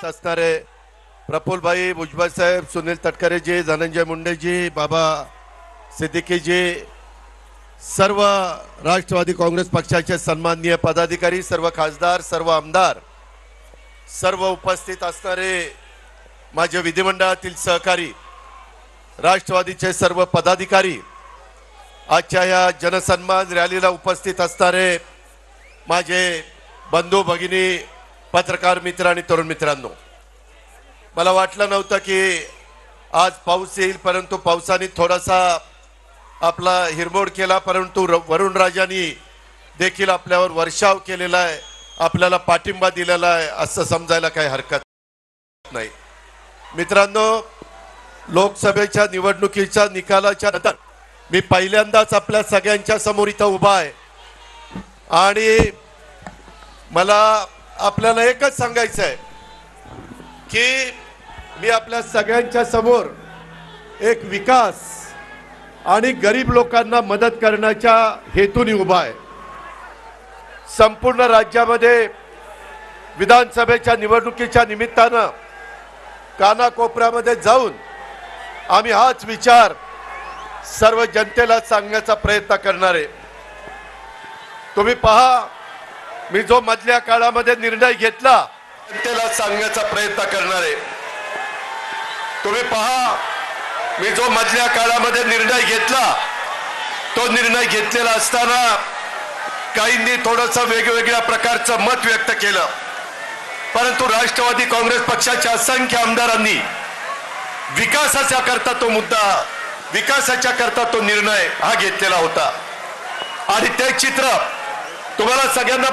असणारे प्रफुल्लभाई भुजबळ साहेब, सुनील तटकरे जी, धनंजय मुंडे जी, बाबा सिद्दीकी जी, सर्व राष्ट्रवादी काँग्रेस पक्षाचे सन्माननीय पदाधिकारी, सर्व खासदार, सर्व आमदार, सर्व उपस्थित असणारे माझे विधिमंडळातील सहकारी, राष्ट्रवादीचे सर्व पदाधिकारी, आजच्या या जनसन्मान रॅलीला उपस्थित असणारे माझे बंधू भगिनी, पत्रकार मित्र आणि तरुण मित्रांनो, मला वाटलं नव्हतं की आज पाऊस येईल, परंतु पावसाने थोडासा आपला हिरमोड केला, परंतु वरुण राजांनी देखील आपल्यावर वर्षाव केलेला आहे, आपल्याला पाठिंबा दिलेला आहे असं समजायला काही हरकत नाही। मित्रांनो, लोकसभेच्या निवडणुकीच्या निकालाच्या नंतर मी पहिल्यांदाच आपल्या सगळ्यांच्या समोर इथं उभा आहे आणि मला आपल्याला एकच सांगायचं आहे की मी आपल्या सगळ्यांच्या समोर एक विकास आणि गरीब लोकांना मदत करण्याच्या हेतूने उभा आहे। संपूर्ण राज्यामध्ये विधानसभेच्या निवडणुकीच्या निमित्तानं कानाकोपऱ्यामध्ये जाऊन आम्ही हाच विचार सर्व जनतेला सांगण्याचा प्रयत्न करणार आहे। तुम्ही पहा, मी जो मधल्या काळामध्ये निर्णय घेतला जनतेला सांगण्याचा प्रयत्न करणार आहे। तुम्ही पहा, मी जो मधल्या काळामध्ये निर्णय घेतला तो निर्णय घेतलेला असताना काहींनी थोडंसं वेगवेगळ्या प्रकारचं मत व्यक्त केलं, परंतु राष्ट्रवादी काँग्रेस पक्षाच्या असंख्य आमदारांनी विकासाच्या करता तो मुद्दा, विकासाच्या करता तो निर्णय हा घेतलेला होता आणि ते चित्र तुम्हाला सगळ्यांना